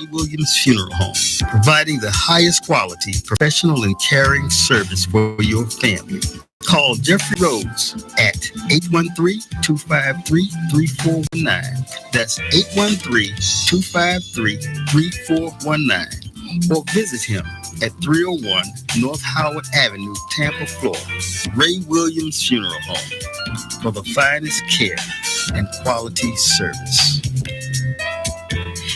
Ray Williams Funeral Home, providing the highest quality, professional, and caring service for your family. Call Jeffrey Rhodes at 813-253-3419. That's 813-253-3419. Or visit him at 301 North Howard Avenue, Tampa, Florida. Ray Williams Funeral Home for the finest care and quality service.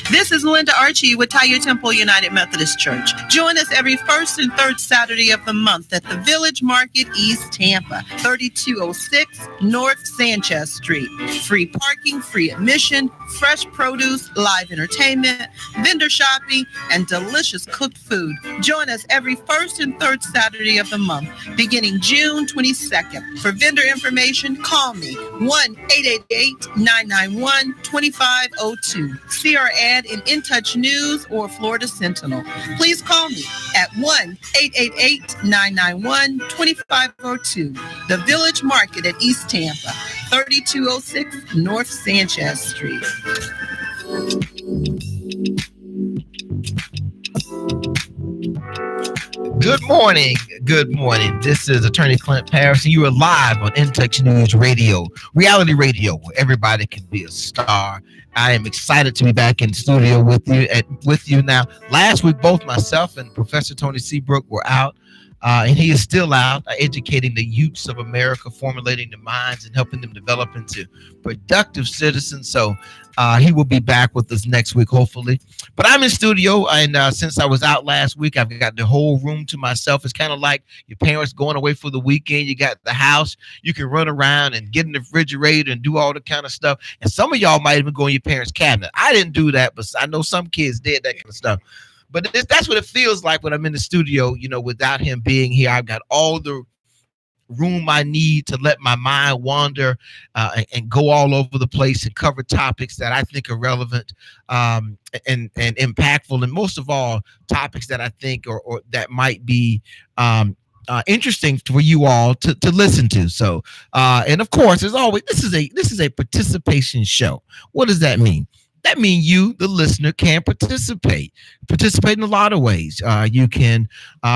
This is Linda Archie with Taya Temple United Methodist Church. Join us every first and third Saturday of the month at the Village Market, East Tampa, 3206 North Sanchez Street. Free parking, free admission, fresh produce, live entertainment, vendor shopping, and delicious cooked food. Join us every first and third Saturday of the month, beginning June 22nd. For vendor information, call me 1-888-991-2502. See our ad in InTouch News or Florida Sentinel. Please call me at 1-888-991-2502. The Village Market at East Tampa, 3206 North Sanchez Street. Good morning. Good morning. This is Attorney Clint Parrish, and you are live on InTouch News Radio, reality radio, where everybody can be a star. I am excited to be back in the studio with you now. Last week, both myself and Professor Tony Seabrook were out, and he is still out, educating the youths of America, formulating their minds and helping them develop into productive citizens. So he will be back with us next week, hopefully. But I'm in studio, and since I was out last week, I've got the whole room to myself. It's kind of like your parents going away for the weekend. You got the house. You can run around and get in the refrigerator and do all the kind of stuff. And some of y'all might even go in your parents' cabinet. I didn't do that, but I know some kids did that kind of stuff. But that's what it feels like when I'm in the studio, without him being here. I've got all the room I need to let my mind wander and go all over the place and cover topics that I think are relevant and impactful, and most of all, topics that I think or that might be interesting for you all to listen to. So, and of course, as always, this is a participation show. What does that mean? That means you, the listener, can participate in a lot of ways. You can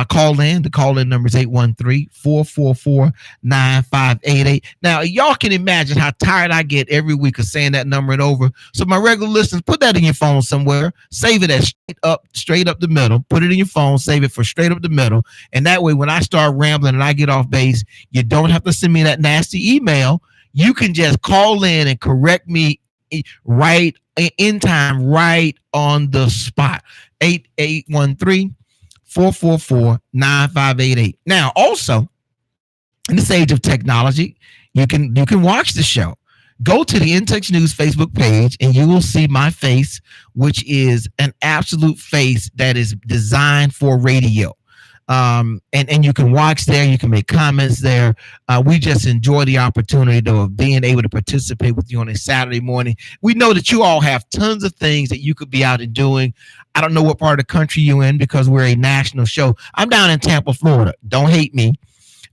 call in. The call-in number is 813-444-9588. Now, y'all can imagine how tired I get every week of saying that number and over. So my regular listeners, put that in your phone somewhere. Save it as straight up the middle. Put it in your phone. Save it for straight up the middle. And that way, when I start rambling and I get off base, you don't have to send me that nasty email. You can just call in and correct me right in time, right on the spot. 813-444-9588. Now, also, in this age of technology, you can watch the show. Go to the InTouch News Facebook page, and you will see my face, which is an absolute face that is designed for radio. And you can watch there, you can make comments there. We just enjoy the opportunity of being able to participate with you on a Saturday morning. We know that you all have tons of things that you could be out and doing. I don't know what part of the country you're in because we're a national show. I'm down in Tampa, Florida. Don't hate me.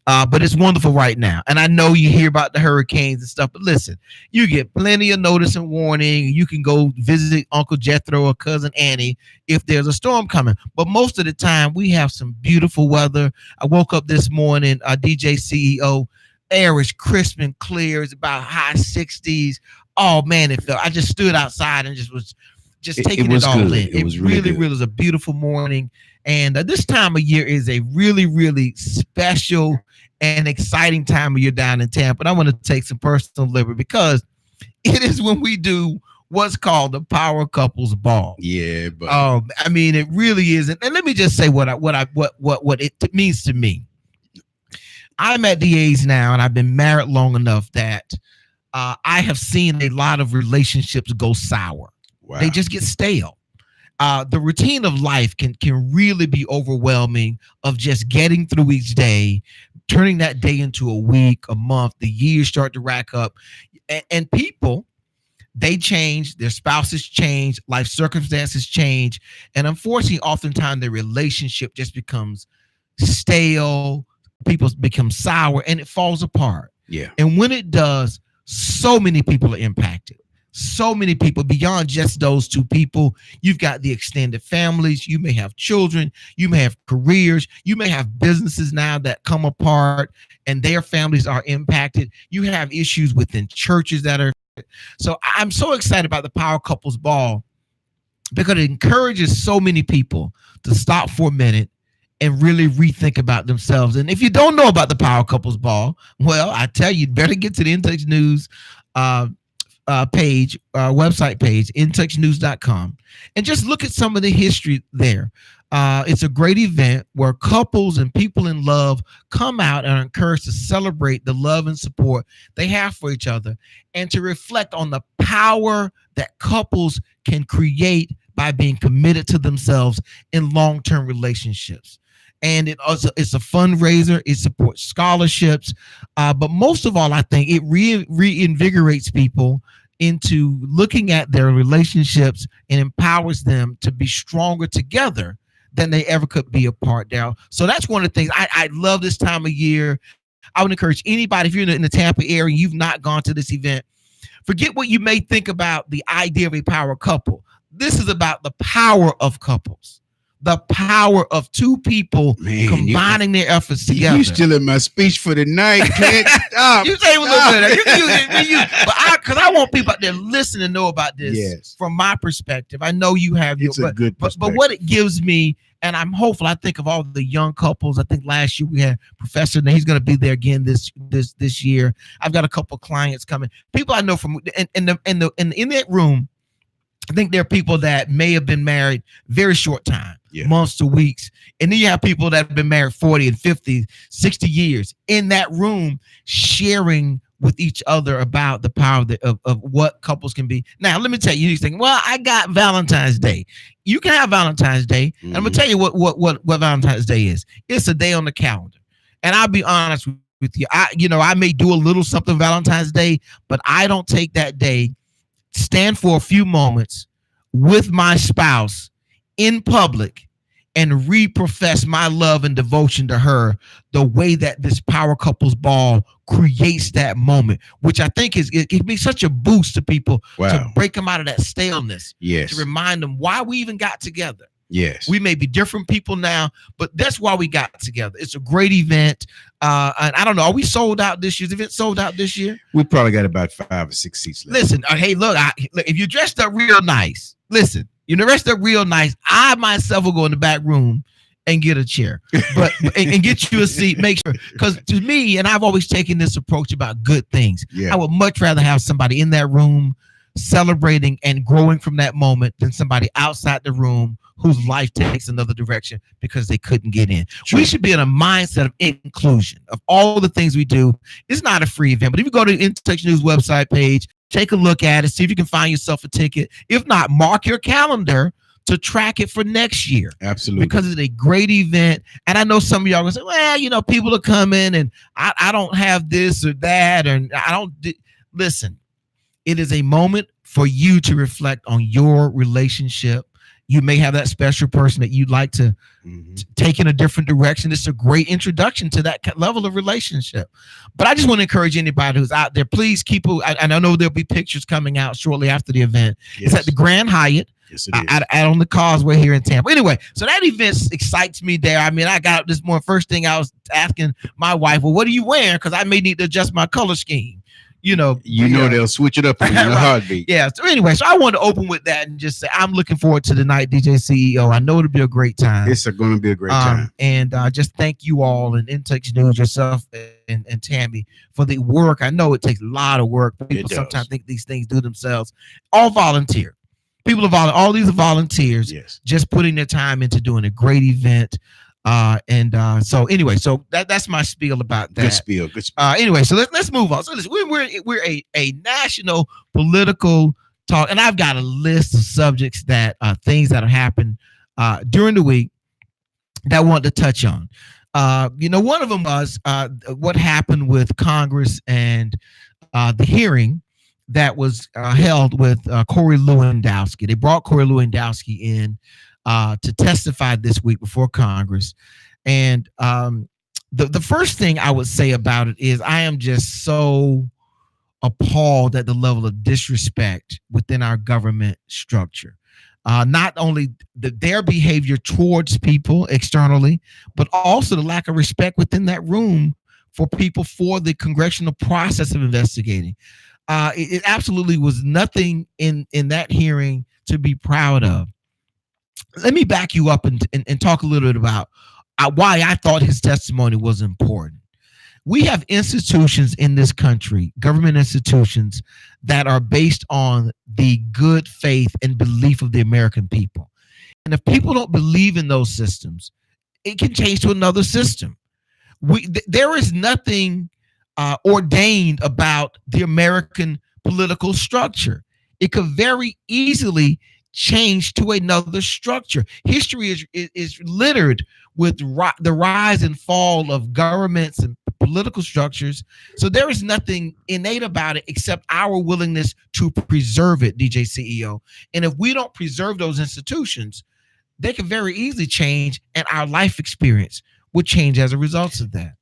But it's wonderful right now. And I know you hear about the hurricanes and stuff, but listen, you get plenty of notice and warning. You can go visit Uncle Jethro or Cousin Annie if there's a storm coming. But most of the time, we have some beautiful weather. I woke up this morning, DJ CEO, air is crisp and clear. It's about high 60s. Oh, man, I just stood outside and was taking it all in. It really was a beautiful morning. And this time of year is a really, really special and exciting time of year down in Tampa. And I want to take some personal liberty because it is when we do what's called the Power Couples Ball. Yeah, but I mean, it really is. And let me just say what it means to me. I'm at the age now, and I've been married long enough that I have seen a lot of relationships go sour. Wow. They just get stale. The routine of life can really be overwhelming of just getting through each day, turning that day into a week, a month, the years start to rack up. And people, they change, their spouses change, life circumstances change. And unfortunately, oftentimes their relationship just becomes stale, people become sour, and it falls apart. Yeah. And when it does, so many people are impacted. so many people beyond just those two people. You've got the extended families. You may have children. You may have careers. You may have businesses now that come apart and their families are impacted. You have issues within churches that are. So I'm so excited about the Power Couples Ball because it encourages so many people to stop for a minute and really rethink about themselves. And if you don't know about the Power Couples Ball, well, I tell you, better get to the In Touch News page, website page, intouchnews.com, and just look at some of the history there. It's a great event where couples and people in love come out and are encouraged to celebrate the love and support they have for each other and to reflect on the power that couples can create by being committed to themselves in long-term relationships. And it's a fundraiser. It supports scholarships. But most of all, I think it reinvigorates people into looking at their relationships and empowers them to be stronger together than they ever could be apart, Daryl. So that's one of the things I love this time of year. I would encourage anybody, if you're in the Tampa area and you've not gone to this event, forget what you may think about the idea of a power couple. This is about the power of couples. The power of two people combining their efforts together. You still in my speech for the night. Can't stop. You say a little bit. Because I want people out there listen and know about this from my perspective. I know you have your, but what it gives me, and I'm hopeful. I think of all the young couples. I think last year we had Professor, and he's going to be there again this year. I've got a couple of clients coming. People I know from in that room. I think there are people that may have been married very short time, months to weeks. And then you have people that have been married 40 and 50, 60 years in that room sharing with each other about the power of what couples can be. Now, let me tell you, you think, well, I got Valentine's Day. You can have Valentine's Day. Mm-hmm. And I'm going to tell you what Valentine's Day is. It's a day on the calendar. And I'll be honest with you. I may do a little something Valentine's Day, but I don't take that day, stand for a few moments with my spouse in public and reprofess my love and devotion to her the way that this Power Couples Ball creates that moment, which I think it can be such a boost to people to break them out of that staleness, to remind them why we even got together. Yes. We may be different people now, but that's why we got together. It's a great event. And I don't know, are we sold out this year? Is the event sold out this year? We probably got about 5 or 6 seats left. Listen, hey, look, if you dressed up real nice, I myself will go in the back room and get a chair, but and get you a seat. Make sure, because to me, and I've always taken this approach about good things. I would much rather have somebody in that room celebrating and growing from that moment than somebody outside the room whose life takes another direction because they couldn't get in. True. We should be in a mindset of inclusion of all the things we do. It's not a free event, but if you go to the In Touch News website page, take a look at it, see if you can find yourself a ticket. If not, mark your calendar to track it for next year. Absolutely. Because it's a great event. And I know some of y'all are going to say, well, people are coming and I don't have this or that. And listen, it is a moment for you to reflect on your relationship. You may have that special person that you'd like to take in a different direction. It's a great introduction to that level of relationship. But I just want to encourage anybody who's out there, please keep, and I know there'll be pictures coming out shortly after the event. Yes. It's at the Grand Hyatt. Yes, it is. Out on the Causeway here in Tampa. Anyway, so that event excites me there. I mean, I got up this morning. First thing I was asking my wife, well, what are you wearing? Because I may need to adjust my color scheme. They'll switch it up in a heartbeat. Yeah. So anyway, so I want to open with that and just say I'm looking forward to the night, DJ CEO. I know it'll be a great time. It's going to be a great time. And just thank you all and In Touch News, yourself and Tammy for the work. I know it takes a lot of work. People sometimes think these things do themselves. All volunteer. People are all these are volunteers. Yes. Just putting their time into doing a great event. So anyway, so that's my spiel about that. Good spiel. Anyway, so let's move on. So listen, we're a national political talk, and I've got a list of subjects that things that have happened during the week that I want to touch on. One of them was what happened with Congress and the hearing that was held with Corey Lewandowski. They brought Corey Lewandowski in to testify this week before Congress. And the first thing I would say about it is I am just so appalled at the level of disrespect within our government structure. Not only their behavior towards people externally, but also the lack of respect within that room for people for the congressional process of investigating. It absolutely was nothing in that hearing to be proud of. Let me back you up and talk a little bit about why I thought his testimony was important. We have institutions in this country, government institutions, that are based on the good faith and belief of the American people. And if people don't believe in those systems, it can change to another system. There is nothing ordained about the American political structure. It could very easily change to another structure. History is littered with the rise and fall of governments and political structures. So there is nothing innate about it except our willingness to preserve it, DJ CEO. And if we don't preserve those institutions, they can very easily change, and our life experience would change as a result of that.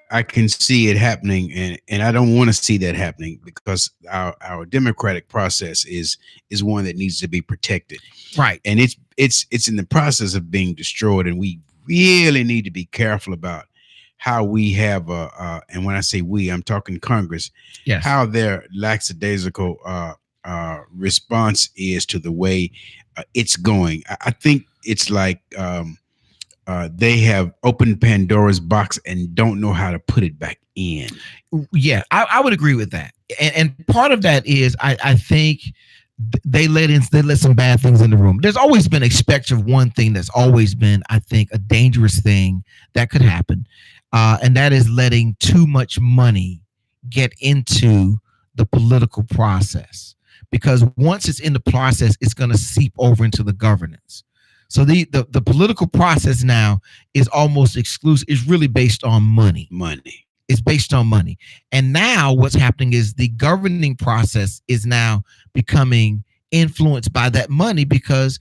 I can see it happening, and I don't want to see that happening, because our democratic process is one that needs to be protected. Right. And it's in the process of being destroyed, and we really need to be careful about how we have and when I say we, I'm talking Congress. Yes. How their lackadaisical response is to the way it's going. I think it's like they have opened Pandora's box and don't know how to put it back in. Yeah, I would agree with that. And part of that is I think they let some bad things in the room. There's always been a spectrum of one thing that's always been, I think, a dangerous thing that could happen. And that is letting too much money get into the political process. Because once it's in the process, it's going to seep over into the governance. So the political process now is almost exclusive. It's really based on money. It's based on money. And now what's happening is the governing process is now becoming influenced by that money, because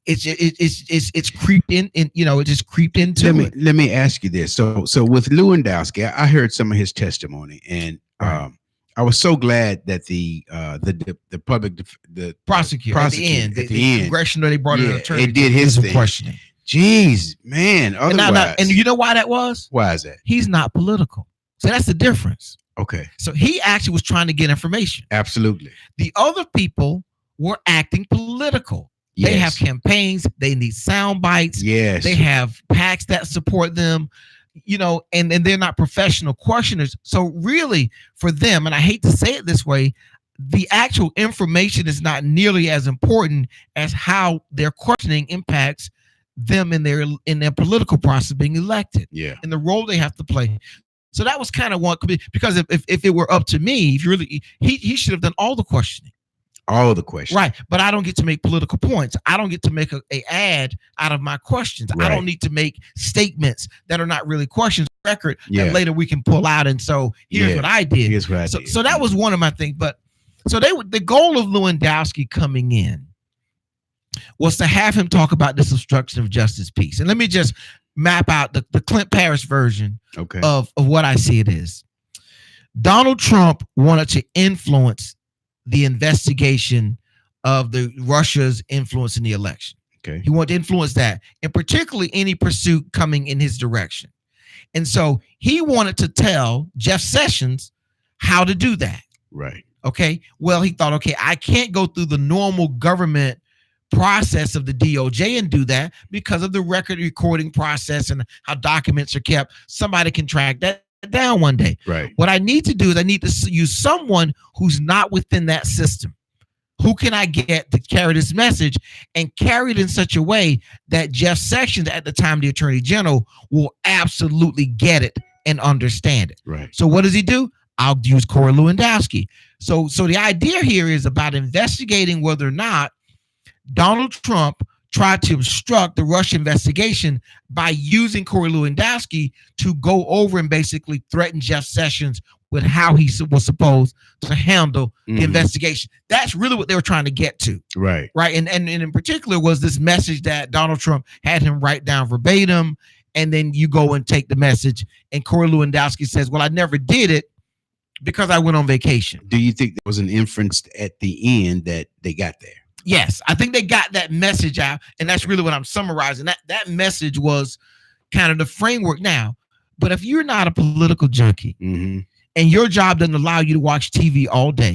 it's creeped in, it just creeped into it. Let me ask you this. So with Lewandowski, I heard some of his testimony, and Right. I was so glad that the prosecutor at the end, the congressional, they brought in an attorney. It did his thing. Questioning. Jeez, man. Otherwise, and you know why that was? Why is that? He's not political. So that's the difference. Okay. So he actually was trying to get information. Absolutely. The other people were acting political. Yes. They have campaigns. They need sound bites. Yes. They have PACs that support them, and they're not professional questioners. So really for them, and I hate to say it this way, the actual information is not nearly as important as how their questioning impacts them in their political process being elected. Yeah. And the role they have to play. So that was kind of one, because if it were up to me, he should have done all the questioning. All of the questions. Right. But I don't get to make political points. I don't get to make a ad out of my questions. Right. I don't need to make statements that are not really questions record Yeah. that later we can pull out. And so here's what I did. Here's what I did. So that was one of my things. But so the goal of Lewandowski coming in was to have him talk about this obstruction of justice piece. And let me just map out the Clint Parrish version of what I see it is. Donald Trump wanted to influence the investigation of Russia's influence in the election. Okay. He wanted to influence that, and particularly any pursuit coming in his direction. And so he wanted to tell Jeff Sessions how to do that. Right. Okay. Well, he thought, I can't go through the normal government process of the DOJ and do that because of the record recording process and how documents are kept. Somebody can track that down one day. Right. What I need to do is I need to use someone who's not within that system. Who can I get to carry this message and carry it in such a way that Jeff Sessions, at the time the Attorney General, will absolutely get it and understand it. Right. So what does he do? I'll use Corey Lewandowski. So the idea here is about investigating whether or not Donald Trump tried to obstruct the Russia investigation by using Corey Lewandowski to go over and basically threaten Jeff Sessions with how he was supposed to handle the investigation. That's really what they were trying to get to. Right. Right. And in particular was this message that Donald Trump had him write down verbatim. And then you go and take the message and Corey Lewandowski says, well, I never did it. because I went on vacation. Do you think there was an inference at the end that they got there? Yes, I think they got that message out, and that's really what I'm summarizing. That message was kind of the framework now. But if you're not a political junkie and your job doesn't allow you to watch TV all day,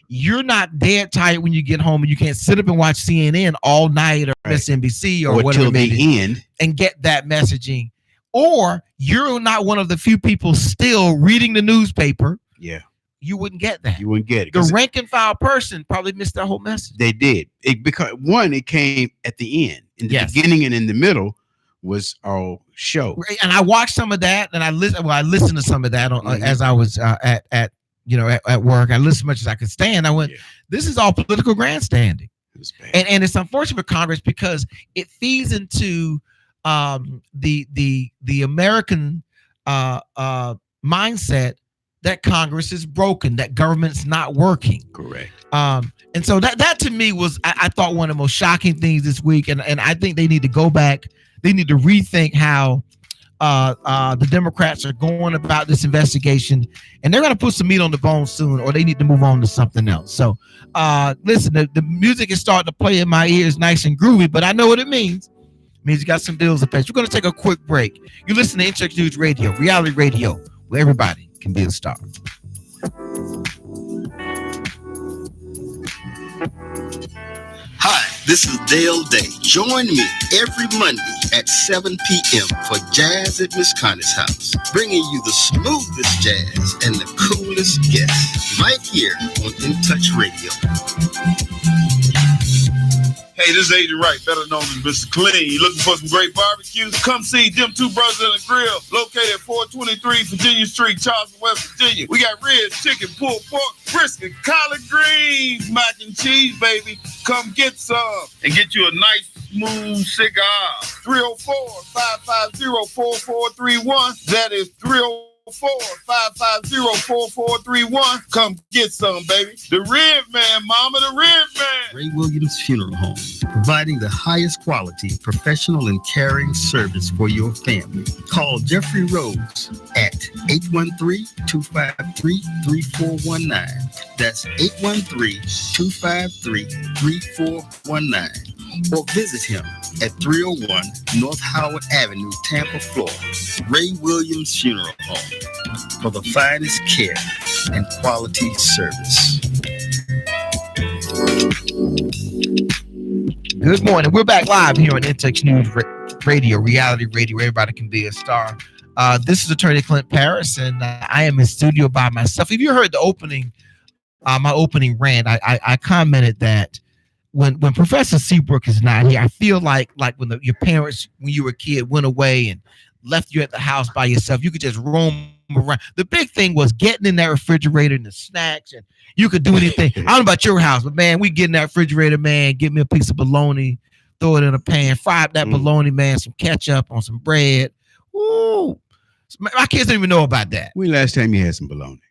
you're not dead tired when you get home and you can't sit up and watch CNN all night or MSNBC or whatever till the end and get that messaging, or you're not one of the few people still reading the newspaper. Yeah. You wouldn't get that. You wouldn't get it. The rank and file person probably missed that whole message. They did. Because it came at the end. In the beginning and in the middle was all show. And I watched some of that, and I listened to some of that as I was at work. I listened as much as I could stand. I went, this is all political grandstanding. And it's unfortunate for Congress because it feeds into the American mindset that Congress is broken, that government's not working. Correct. And so that to me was, I thought, one of the most shocking things this week. And I think they need to go back. They need to rethink how the Democrats are going about this investigation. And they're going to put some meat on the bone soon, or they need to move on to something else. So listen, the music is starting to play in my ears nice and groovy, but I know what it means. It means you got some bills to pay. We're going to take a quick break. You listen to Interact News Radio, reality radio, where everybody can be a star. Hi, this is Dale Day. Join me every Monday at 7 p.m. for Jazz at Miss Connie's house, bringing you the smoothest jazz and the coolest guests right here on In Touch Radio. Hey, this is Agent Wright, better known as Mr. Clean. You looking for some great barbecue? Come see them two brothers in the grill, located at 423 Virginia Street, Charleston, West Virginia. We got ribs, chicken, pulled pork, brisket, collard greens, mac and cheese, baby. Come get some and get you a nice, smooth cigar. 304-550-4431. That is 304-550-4431. Come get some, baby. The Rib Man, mama, the Rib Man. Ray Williams Funeral Home, providing the highest quality, professional, and caring service for your family. Call Jeffrey Rhodes at 813-253-3419. That's 813-253-3419. Or visit him at 301 North Howard Avenue, Tampa, Florida. Ray Williams Funeral Home, for the finest care and quality service. Good morning. We're back live here on Intouch News Radio, reality radio, where everybody can be a star. This is Attorney Clint Paris, and I am in studio by myself. If you heard the opening, my opening rant, I commented that when Professor Seabrook is not here, I feel like when your parents, when you were a kid, went away and left you at the house by yourself, you could just roam around. The big thing was getting in that refrigerator and the snacks, and you could do anything. I don't know about your house, but man, we get in that refrigerator, man, get me a piece of bologna, throw it in a pan, fry up that bologna, man, some ketchup on some bread. Ooh, my kids don't even know about that. When last time you had some bologna?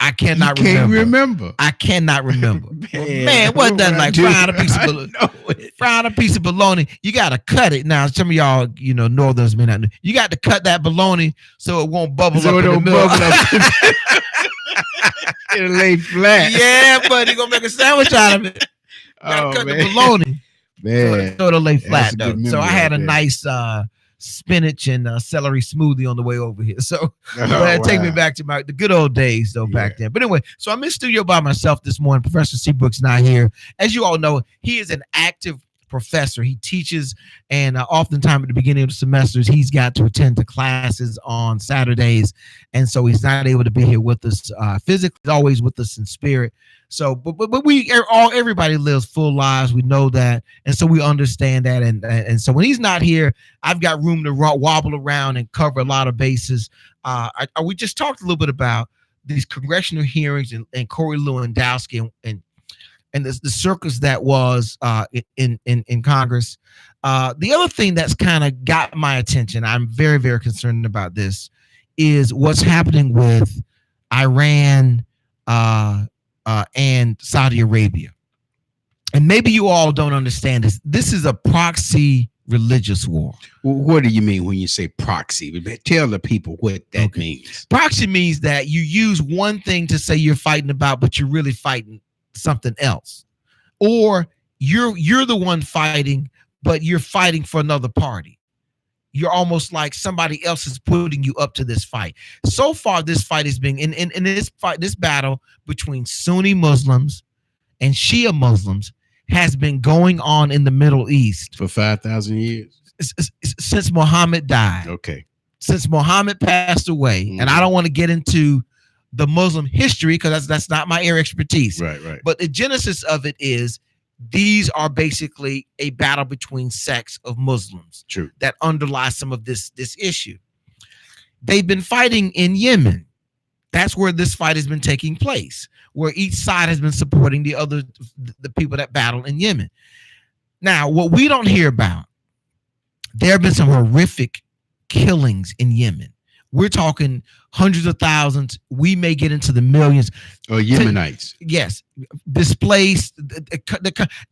I cannot remember. I cannot remember. Man, what's that like? Frying a piece of bologna. You gotta cut it. Now, some of y'all, Northerners may not know. You got to cut that bologna so it won't bubble up in the middle. It'll lay flat. Yeah, but you're gonna make a sandwich out of it. Gotta cut the bologna. Man, so it'll lay flat though. So I had a nice spinach and celery smoothie on the way over here. So take me back to the good old days though back then. But anyway, so I'm in studio by myself this morning. Professor Seabrook's not here. As you all know, he is an active professor. He teaches, and oftentimes at the beginning of the semesters, he's got to attend to classes on Saturdays, and so he's not able to be here with us physically. He's always with us in spirit. So, but everybody lives full lives. We know that, and so we understand that. And so when he's not here, I've got room to wobble around and cover a lot of bases. We just talked a little bit about these congressional hearings and Corey Lewandowski and the circus that was in Congress. The other thing that's kind of got my attention, I'm very, very concerned about this, is what's happening with Iran and Saudi Arabia. And maybe you all don't understand this. This is a proxy religious war. Well, what do you mean when you say proxy? Tell the people what that means. Proxy means that you use one thing to say you're fighting about, but you're really fighting something else. Or you're the one fighting, but you're fighting for another party. You're almost like somebody else is putting you up to this fight. So far, this fight has been in this battle between Sunni Muslims and Shia Muslims has been going on in the Middle East for 5,000 years since Muhammad died. Okay. Since Muhammad passed away, and I don't want to get into the Muslim history because that's not my area of expertise. Right. But the genesis of it is these are basically a battle between sects of Muslims. True. That underlie some of this issue. They've been fighting in Yemen. That's where this fight has been taking place, where each side has been supporting the people that battle in Yemen. Now, what we don't hear about, there have been some horrific killings in Yemen. We're talking hundreds of thousands. We may get into the millions. Oh, Yemenites. Yes, displaced,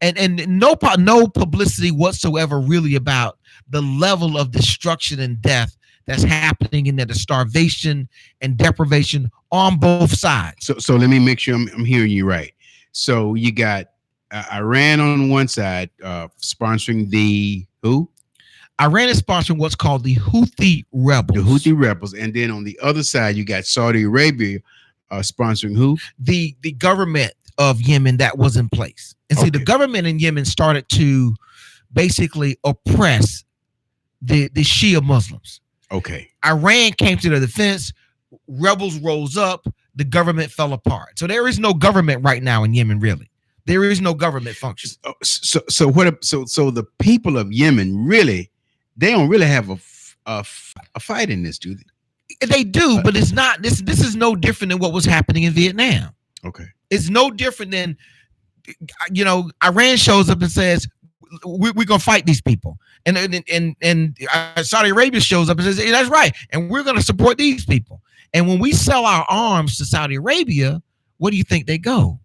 and no publicity whatsoever really about the level of destruction and death that's happening in there, the starvation and deprivation on both sides. So let me make sure I'm hearing you right. So you got Iran on one side sponsoring the who? Iran is sponsoring what's called the Houthi rebels. The Houthi rebels. And then on the other side, you got Saudi Arabia sponsoring who? The government of Yemen that was in place. And see, the government in Yemen started to basically oppress the Shia Muslims. Okay. Iran came to their defense. Rebels rose up. The government fell apart. So there is no government right now in Yemen, really. There is no government function. So the people of Yemen really, they don't really have a fight in this, do they? They do, but it's not. This is no different than what was happening in Vietnam. Okay. It's no different than, Iran shows up and says, we're going to fight these people. And Saudi Arabia shows up and says, hey, that's right. And we're going to support these people. And when we sell our arms to Saudi Arabia, where do you think they go?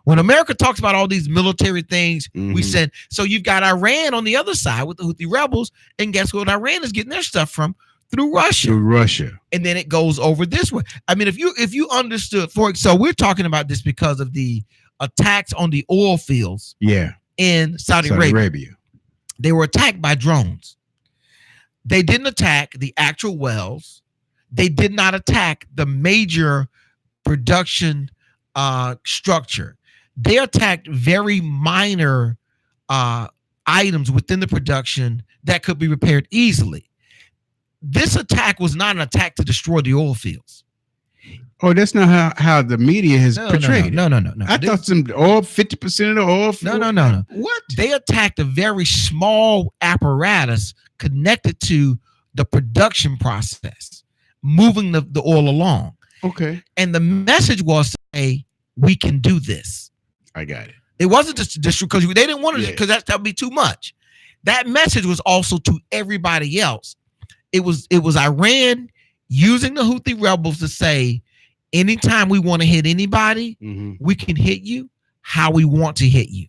When America talks about all these military things, we send. So you've got Iran on the other side with the Houthi rebels. And guess what? Iran is getting their stuff from? Through Russia. And then it goes over this way. I mean, if you understood, so we're talking about this because of the attacks on the oil fields. Yeah. In Saudi Arabia. They were attacked by drones. They didn't attack the actual wells. They did not attack the major production structure. They attacked very minor items within the production that could be repaired easily. This attack was not an attack to destroy the oil fields. Oh, that's not how the media has portrayed. No. I thought 50% of the oil field. No. What? They attacked a very small apparatus connected to the production process, moving the oil along. Okay. And the message was, say, we can do this. I got it. It wasn't just because they didn't want to, because that would be too much. That message was also to everybody else. It was Iran using the Houthi rebels to say, anytime we want to hit anybody, we can hit you how we want to hit you.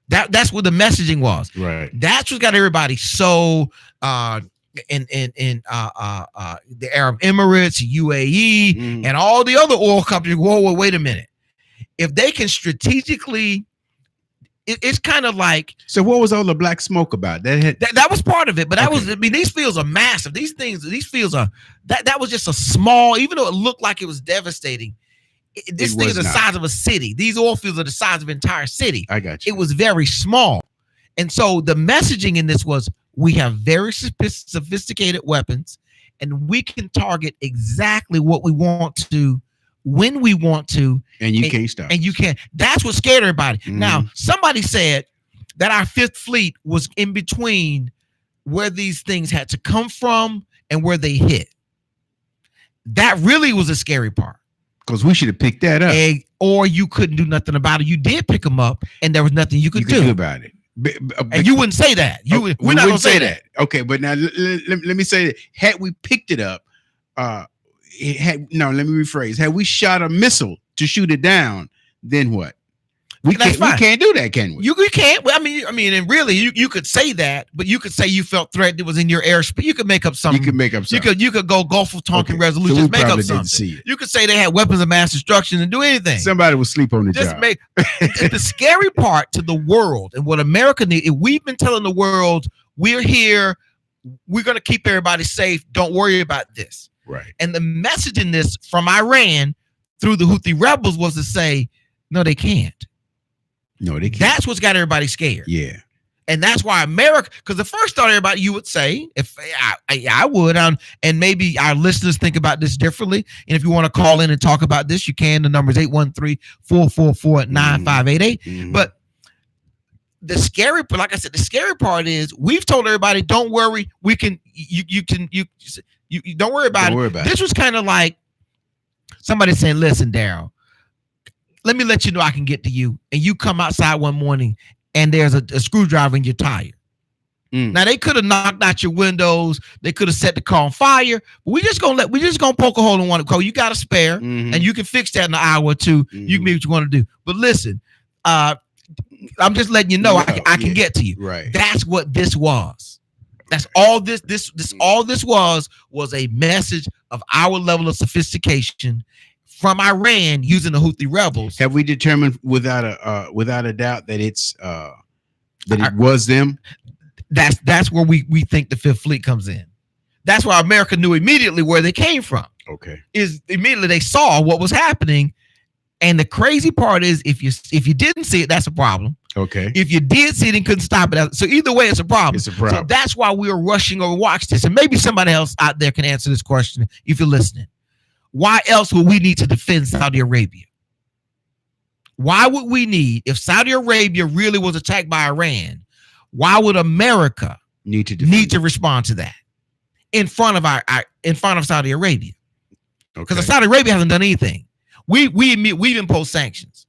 That's what the messaging was. Right. That's what got everybody so in the Arab Emirates, UAE, and all the other oil companies. Whoa, wait a minute. If they can strategically, it's kind of like. So what was all the black smoke about? That was part of it, but these fields are massive. These fields are that was just a small, even though it looked like it was devastating. This thing is the size of a city. These oil fields are the size of an entire city. I got you. It was very small. And so the messaging in this was, we have very sophisticated weapons, and we can target exactly what we want to, when we want to. And you can't stop. And you can't. That's what scared everybody. Now, somebody said that our Fifth Fleet was in between where these things had to come from and where they hit. That really was a scary part. Because we should have picked that up. Or you couldn't do nothing about it. You did pick them up, and there was nothing you could do about it. And you wouldn't say that. We're not going to say that. Okay, but now let me say that. Had we picked it up, let me rephrase. Had we shot a missile to shoot it down, then what? We That's fine. can't do that, can we? You can't. Well, I mean, and really, you could say that, but you could say you felt threatened. It was in your airspace. You could make up something. You can make up something. You could go Gulf of Tonkin Okay. resolutions. So we make up probably something. didn't see it. You could say they had weapons of mass destruction and do anything. Somebody will sleep on the Just job. make the scary part to the world and what America needs. If we've been telling the world we're here, we're going to keep everybody safe. Don't worry about this. Right. And the message in this from Iran through the Houthi rebels was to say, no, they can't. No, they can't. That's what's got everybody scared. Yeah. And that's why America, because the first thought everybody you would say, if I would, and maybe our listeners think about this differently. And if you want to call in and talk about this, you can. The number is 813-444-9588. Mhm. But the scary, like I said, the scary part is we've told everybody, don't worry, we can, you don't worry about Don't it. worry about This was kind of like somebody saying, listen, Daryl, let me let you know I can get to you. And you come outside one morning and there's a screwdriver in your tire. Mm. Now they could have knocked out your windows. They could have set the car on fire. But we're just gonna poke a hole in one car. You got a spare, Mhm. and you can fix that in an hour or two. You can do what you want to do. But listen, I'm just letting you know I can Yeah. get to you. Right. That's what this was. That's all this all this was a message of our level of sophistication from Iran using the Houthi rebels. Have we determined without a doubt that it's that it was them? That's where we think the Fifth Fleet comes in. That's why America knew immediately where they came from. Okay. Is immediately they saw what was happening. And the crazy part is if you didn't see it, that's a problem. Okay. If you did see it and couldn't stop it, so either way, it's a problem. It's a problem. So that's why we were rushing over watch this. And maybe somebody else out there can answer this question if you're listening. Why else would we need to defend Saudi Arabia? Why would we need, if Saudi Arabia really was attacked by Iran, why would America need to respond to that in front of Saudi Arabia? Because Okay. Saudi Arabia hasn't done anything. We've imposed sanctions.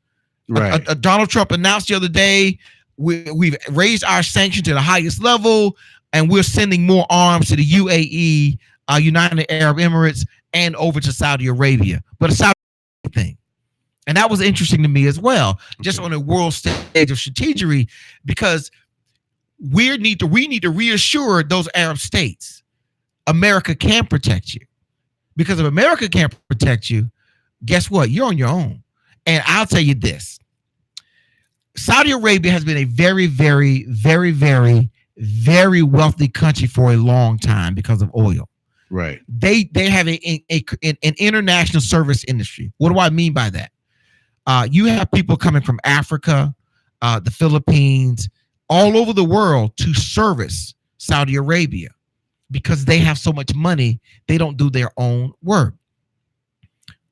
Right. Donald Trump announced the other day we've raised our sanction to the highest level, and we're sending more arms to the UAE, United Arab Emirates, and over to Saudi Arabia. But a Saudi thing, and that was interesting to me as well, just on a world stage of strategy, because we need to reassure those Arab states America can protect you. Because if America can't protect you, guess what? You're on your own. And I'll tell you this. Saudi Arabia has been a very, very, very, very, very wealthy country for a long time because of oil. Right. They have an international service industry. What do I mean by that? You have people coming from Africa, the Philippines, all over the world to service Saudi Arabia because they have so much money. They don't do their own work.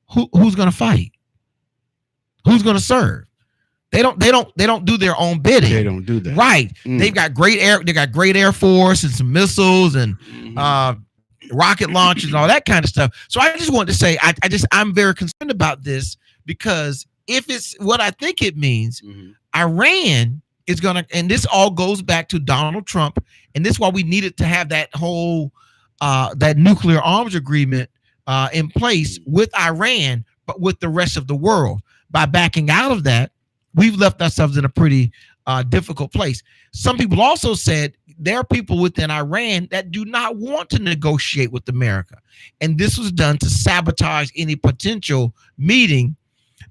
Who's going to fight? Who's going to serve? They don't do their own bidding. They don't do that. Right. Mm. They got great air force and some missiles and rocket launchers and all that kind of stuff. So I just wanted to say I'm very concerned about this because if it's what I think it means, Iran is gonna, and this all goes back to Donald Trump, and this is why we needed to have that whole that nuclear arms agreement in place with Iran, but with the rest of the world. By backing out of that, we've left ourselves in a pretty difficult place. Some people also said there are people within Iran that do not want to negotiate with America. And this was done to sabotage any potential meeting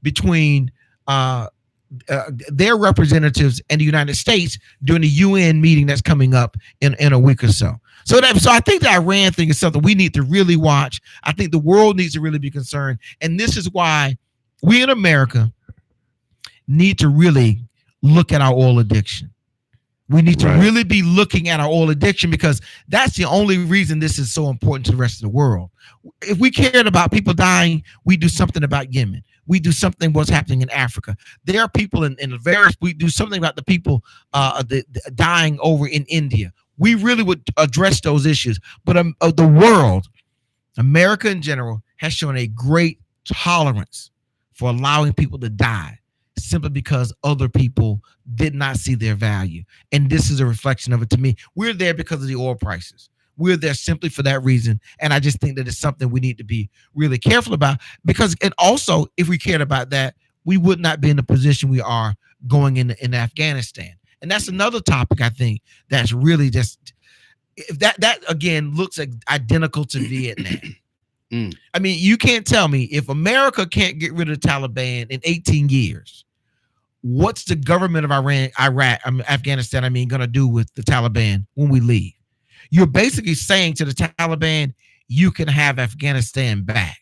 between their representatives and the United States during the UN meeting that's coming up in a week or so. So I think the Iran thing is something we need to really watch. I think the world needs to really be concerned. And this is why we in America need to really look at our oil addiction. We need to really be looking at our oil addiction because that's the only reason this is so important to the rest of the world. If we cared about people dying, we do something about Yemen. We do something what's happening in Africa. There are people in the various, we do something about the people the dying over in India. We really would address those issues. But the world, America in general, has shown a great tolerance for allowing people to die simply because other people did not see their value. And this is a reflection of it to me. We're there because of the oil prices. We're there simply for that reason. And I just think that it's something we need to be really careful about because, and also if we cared about that, we would not be in the position we are going in Afghanistan. And that's another topic I think that's really just, if that again looks identical to Vietnam. I mean, you can't tell me if America can't get rid of the Taliban in 18 years, what's the government of Afghanistan, going to do with the Taliban when we leave? You're basically saying to the Taliban, you can have Afghanistan back.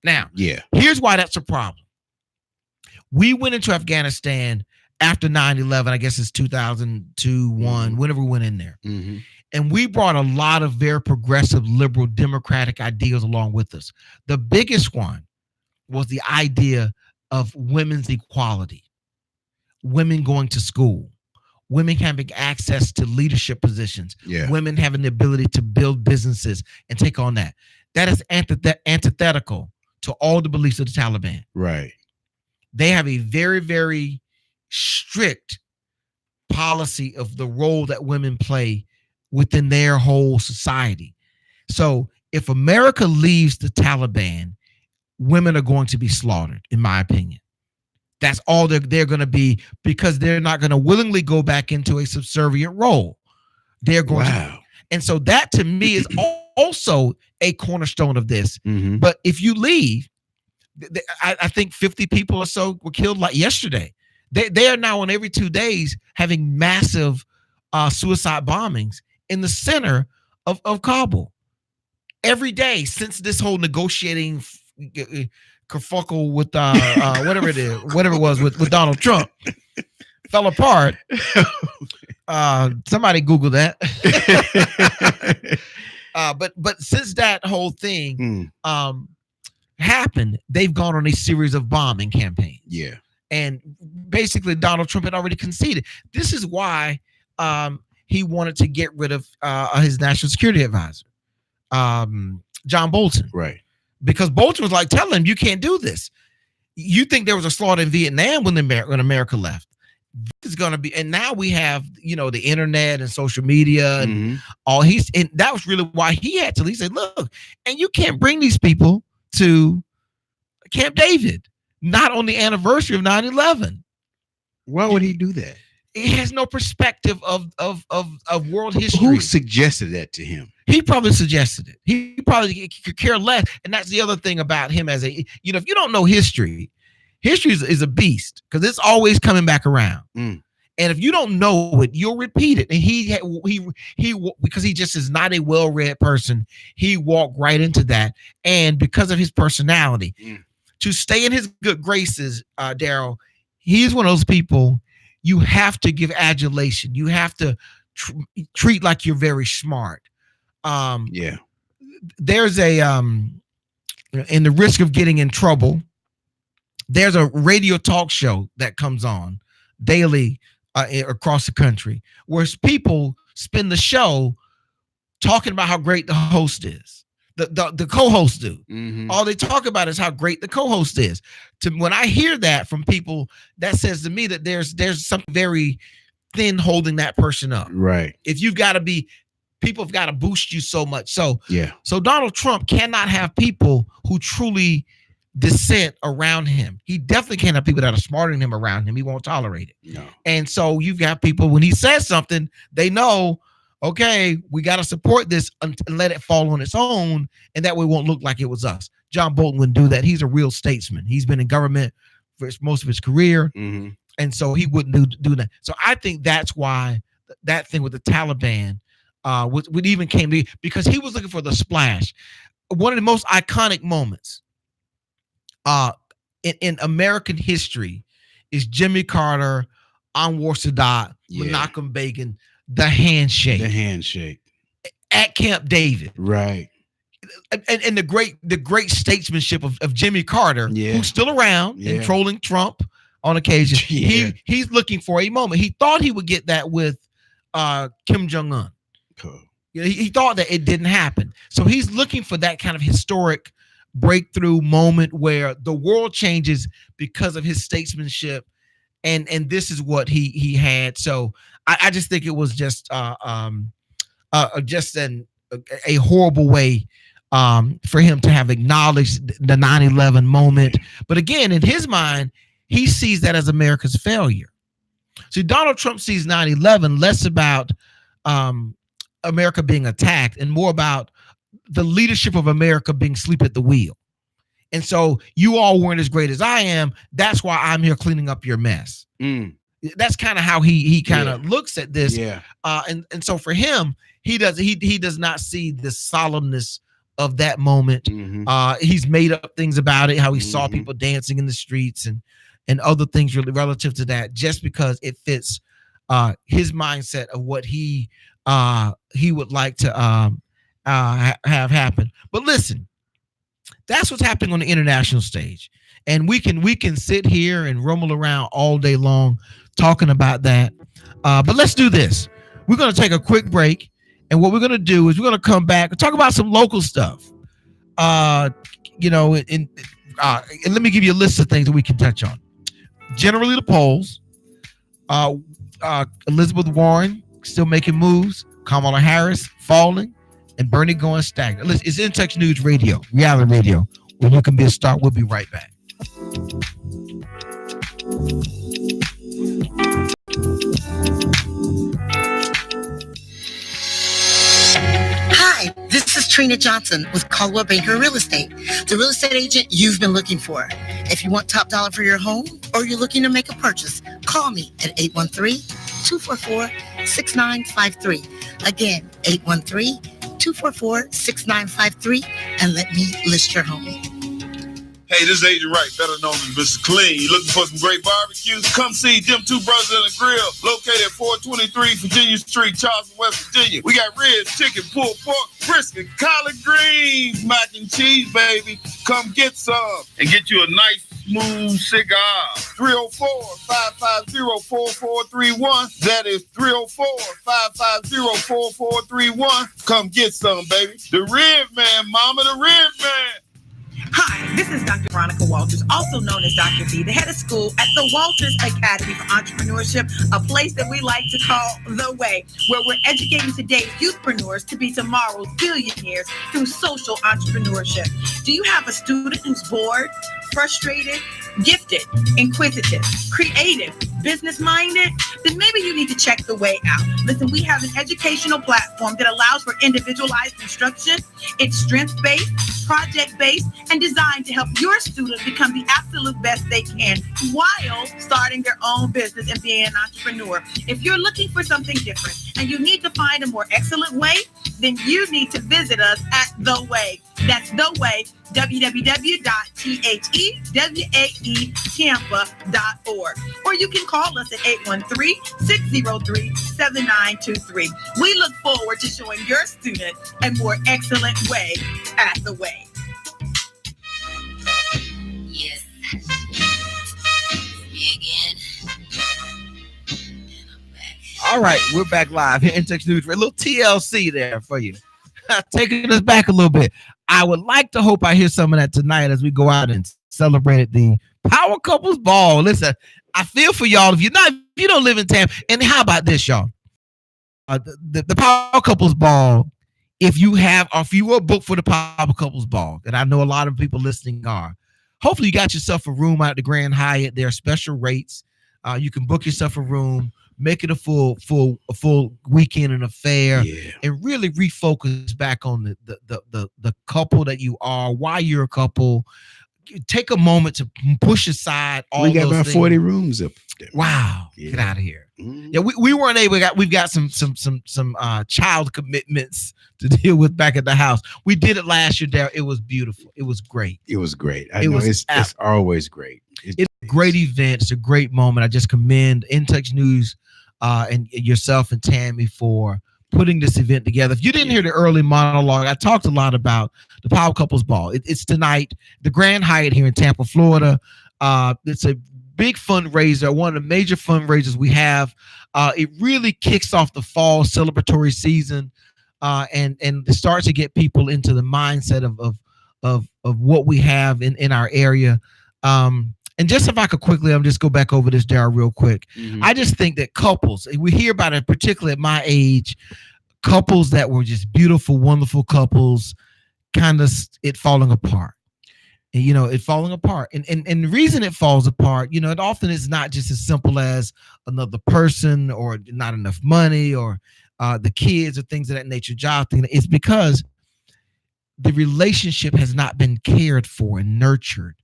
Now, here's why that's a problem. We went into Afghanistan after 9/11, I guess it's 2002, 1, whenever we went in there. And we brought a lot of very progressive, liberal, democratic ideas along with us. The biggest one was the idea of women's equality, women going to school, women having access to leadership positions, women having the ability to build businesses and take on that. That is antithetical to all the beliefs of the Taliban. Right. They have a very, very strict policy of the role that women play within their whole society. So if America leaves the Taliban, women are going to be slaughtered, in my opinion. That's all they're going to be, because they're not going to willingly go back into a subservient role. They're going to. And so that to me is also a cornerstone of this. But if you leave, I think 50 people or so were killed like yesterday. They are now on every 2 days having massive suicide bombings in the center of Kabul. Every day since this whole negotiating kerfuffle with whatever it was with Donald Trump fell apart. Somebody Google that. But since that whole thing happened, they've gone on a series of bombing campaigns. And basically Donald Trump had already conceded. This is why he wanted to get rid of his national security advisor, John Bolton. Right. Because Bolton was like, telling him, you can't do this. You think there was a slaughter in Vietnam when America left. This is going to be, and now we have, the internet and social media and and that was really why he had to leave. He said, look, and you can't bring these people to Camp David, not on the anniversary of 9/11. Why would he do that? He has no perspective of world history. Who suggested that to him? He probably suggested it. He probably could care less. And that's the other thing about him as if you don't know history is a beast, because it's always coming back around. And if you don't know it, you'll repeat it. And he because he just is not a well-read person, he walked right into that. And because of his personality, to stay in his good graces, Daryl, he's one of those people you have to give adulation. You have to treat like you're very smart. There's a in the risk of getting in trouble, there's a radio talk show that comes on daily across the country, where people spend the show talking about how great the host is. The co-hosts do. All they talk about is how great the co-host is. When I hear that from people, that says to me that there's something very thin holding that person up. Right. If you've got to be, people have got to boost you so much. So Donald Trump cannot have people who truly dissent around him. He definitely can't have people that are smarter than him around him. He won't tolerate it. No. And so you've got people, when he says something, they know, okay, we got to support this and let it fall on its own, and that way it won't look like it was us. John Bolton wouldn't do that. He's a real statesman. He's been in government for most of his career, and so he wouldn't do that. So I think that's why that thing with the Taliban would even came to, because he was looking for the splash. One of the most iconic moments in American history is Jimmy Carter, Anwar Sadat, Menachem Begin, the handshake at Camp David, right? And the great statesmanship of Jimmy Carter, who's still around and trolling Trump on occasion. He's looking for a moment. He thought he would get that with Kim Jong-un. Cool. He thought that it didn't happen. So he's looking for that kind of historic breakthrough moment where the world changes because of his statesmanship. And this is what he had. So I just think it was just a horrible way for him to have acknowledged the 9/11 moment. But again, in his mind, he sees that as America's failure. See, Donald Trump sees 9/11 less about America being attacked and more about the leadership of America being asleep at the wheel. And so you all weren't as great as I am. That's why I'm here cleaning up your mess. That's kind of how he kind of looks at this. Yeah. And so for him, he does not see the solemnness of that moment. He's made up things about it, how he saw people dancing in the streets and other things really relative to that, just because it fits his mindset of what he would like to have happen. But listen, that's what's happening on the international stage, and we can sit here and rumble around all day long talking about that. But let's do this. We're going to take a quick break, and what we're going to do is we're going to come back and talk about some local stuff. And let me give you a list of things that we can touch on. Generally, the polls. Elizabeth Warren still making moves. Kamala Harris falling. And Bernie going stagnant. Listen, it's In Touch News Radio, reality radio, where you can be a star. We'll be right back. Hi, this is Trina Johnson with Caldwell Banker Real Estate, the real estate agent you've been looking for. If you want top dollar for your home or you're looking to make a purchase, call me at 813-244-6953. Again, 813-244-6953, and let me list your home. Hey, this is Agent Wright, better known as Mr. Clean. You looking for some great barbecue? Come see them two brothers in the grill, located at 423 Virginia Street, Charleston, West Virginia. We got ribs, chicken, pulled pork, brisket, collard greens, mac and cheese, baby. Come get some and get you a nice, smooth cigar. 304-550-4431. That is 304-550-4431. Come get some, baby. The Rib Man, mama, the Rib Man. Hi, this is Dr. Veronica Walters, also known as Dr. V, the head of school at the Walters Academy for Entrepreneurship, a place that we like to call The Way, where we're educating today's youthpreneurs to be tomorrow's billionaires through social entrepreneurship. Do you have a student who's bored, frustrated, gifted, inquisitive, creative, business-minded? Then maybe you need to check The Way out. Listen, we have an educational platform that allows for individualized instruction. It's strength-based, project-based, and designed to help your students become the absolute best they can while starting their own business and being an entrepreneur. If you're looking for something different and you need to find a more excellent way, then you need to visit us at The Way. That's The Way, www.thewaetampa.org. Or you can call us at 813-603-7923. We look forward to showing your student a more excellent way at The Way. Yes. Me again. All right, we're back live here in Texas News. A little TLC there for you. Taking us back a little bit. I would like to hope I hear some of that tonight as we go out and celebrate the Power Couples Ball. Listen, I feel for y'all. If you don't live in Tampa, and how about this, y'all? The Power Couples Ball. If you were booked for the Power Couples Ball, and I know a lot of people listening are, hopefully you got yourself a room out at the Grand Hyatt. There are special rates. You can book yourself a room, make it a full weekend and affair, and really refocus back on the couple that you are, why you're a couple. Take a moment to push aside all those things. We got about 40 rooms up there. Wow. Yeah. Get out of here. Mm-hmm. Yeah, we weren't able. We've got some child commitments to deal with back at the house. We did it last year, Darryl. It was beautiful. It was great. It was great. It's always great. It's a great event. It's a great moment. I just commend In Touch News and yourself and Tammy for putting this event together. If you didn't hear the early monologue, I talked a lot about the Power Couples Ball. It's tonight, the Grand Hyatt here in Tampa, Florida. It's a big fundraiser, one of the major fundraisers we have. It really kicks off the fall celebratory season, and it starts to get people into the mindset of what we have in our area. And just if I could quickly, I'll just go back over this, Darryl, real quick. Mm-hmm. I just think that couples, we hear about it, particularly at my age, couples that were just beautiful, wonderful couples kind of it falling apart. And, you know, it falling apart. And the reason it falls apart, you know, it often is not just as simple as another person or not enough money or the kids or things of that nature, job thing. It's because the relationship has not been cared for and nurtured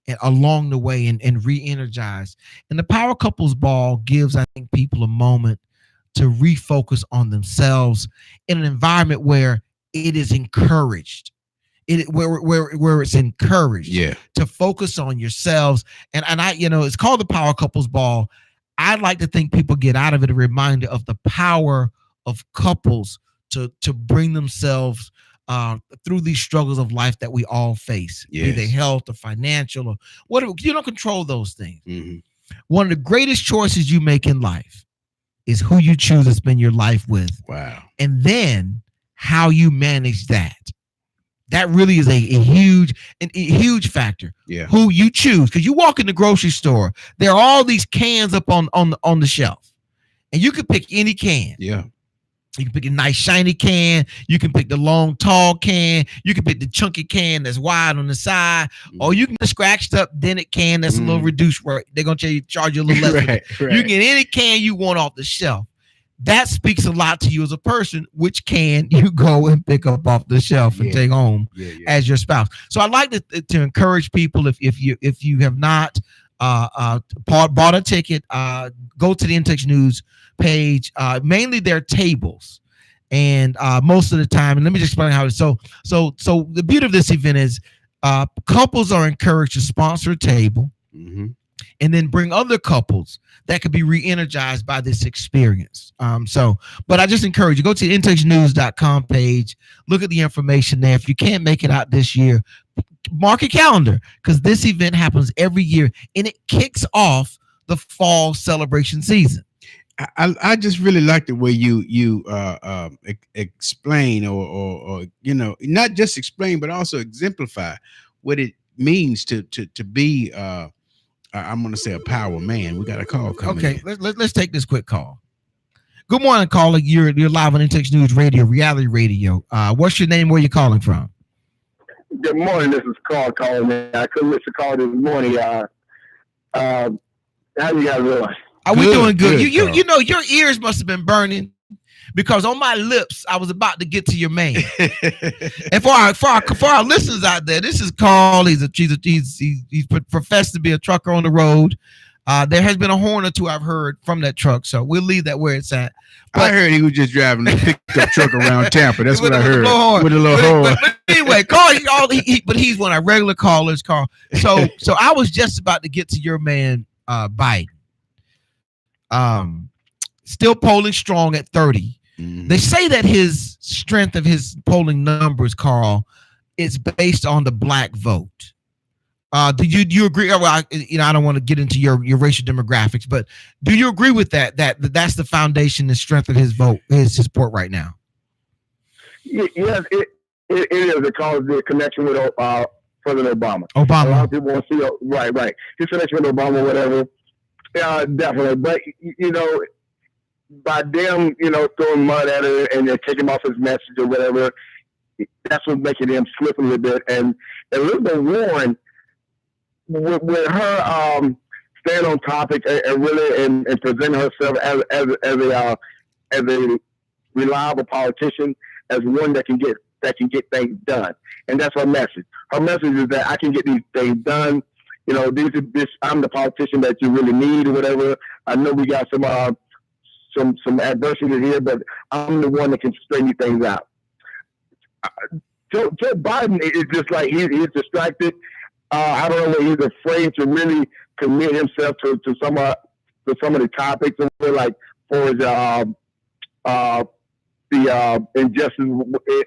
and along the way and re-energized. And the Power Couples Ball gives, I think, people a moment to refocus on themselves in an environment where it is encouraged. Where it's encouraged to focus on yourselves. And I, you know, it's called the Power Couples Ball. I'd like to think people get out of it a reminder of the power of couples to bring themselves through these struggles of life that we all face, be they health or financial or whatever. You don't control those things. Mm-hmm. One of the greatest choices you make in life is who you choose to spend your life with. Wow. And then how you manage that. That really is a huge factor. Yeah. Who you choose. Because you walk in the grocery store, there are all these cans up on the shelf. And you can pick any can. Yeah. You can pick a nice shiny can. You can pick the long, tall can. You can pick the chunky can that's wide on the side. Or you can get a scratched up dented can that's a little reduced rate. They're going to charge you a little less. Right. You can get any can you want off the shelf. That speaks a lot to you as a person, which can you go and pick up off the shelf and take home as your spouse. So I like to encourage people, if you have not bought a ticket, go to the InTouch News page. Mainly their tables, and most of the time, and let me just explain how it is. So the beauty of this event is couples are encouraged to sponsor a table. Mm-hmm. And then bring other couples that could be re-energized by this experience. But I just encourage you, go to the intouchnews.com page, look at the information there. If you can't make it out this year, mark your calendar, because this event happens every year and it kicks off the fall celebration season. I just really like the way you explain or you know, not just explain, but also exemplify what it means to be I'm going to say a power man. We got a call coming. Okay, let's take this quick call. Good morning, caller. You're live on InTouch News Radio, reality radio. What's your name? Where you calling from? Good morning. This is Carl calling. I couldn't miss the call this morning. How you guys doing? Are we doing good? You know, your ears must have been burning, because on my lips I was about to get to your man. And for our listeners out there, this is Carl. He's professed to be a trucker on the road. There has been a horn or two I've heard from that truck, so we'll leave that where it's at. But I heard he was just driving a pickup truck around Tampa. That's what I heard. With a little horn. But anyway, Carl, but he's one of our regular callers, Carl. So I was just about to get to your man, Biden. Still polling strong at 30. Mm-hmm. They say that his strength of his polling numbers, Carl, is based on the black vote. Do you agree? Well, I don't want to get into your racial demographics, but do you agree with that that's the foundation, the strength of his vote, his support right now? Yes, it is, because the connection with President Obama. A lot of people want to see right his connection with Obama, whatever. Definitely, but you know, by them, you know, throwing mud at it and then taking off his message or whatever, that's what's making him slip a little bit. And Elizabeth Warren, with her staying on topic and really and presenting herself as a reliable politician, as one that can get things done, and that's her message. Her message is that I can get these things done. You know, I'm the politician that you really need or whatever. I know we got some adversity here, but I'm the one that can straighten things out. Joe Biden is just like he's distracted. I don't know whether he's afraid to really commit himself to some of the topics, like for the injustice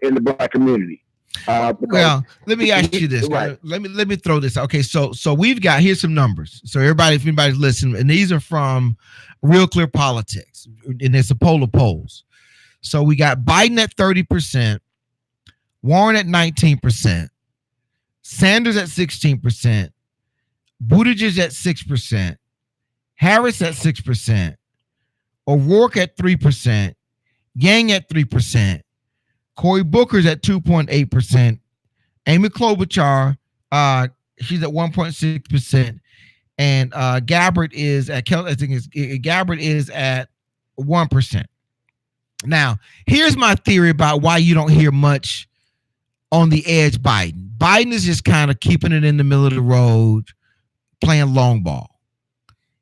in the black community. Well, let me ask you this. Right. Let me throw this. Okay, so we've got, here's some numbers. So everybody, if anybody's listening, and these are from Real Clear Politics, and it's a poll of polls. So we got Biden at 30%, Warren at 19%, Sanders at 16%, Buttigieg at 6%, Harris at 6%, O'Rourke at 3%, Yang at 3%, Cory Booker's at 2.8%, Amy Klobuchar, she's at 1.6%, and Gabbard is at Gabbard is at 1%. Now, here's my theory about why you don't hear much on the edge Biden. Biden is just kind of keeping it in the middle of the road, playing long ball.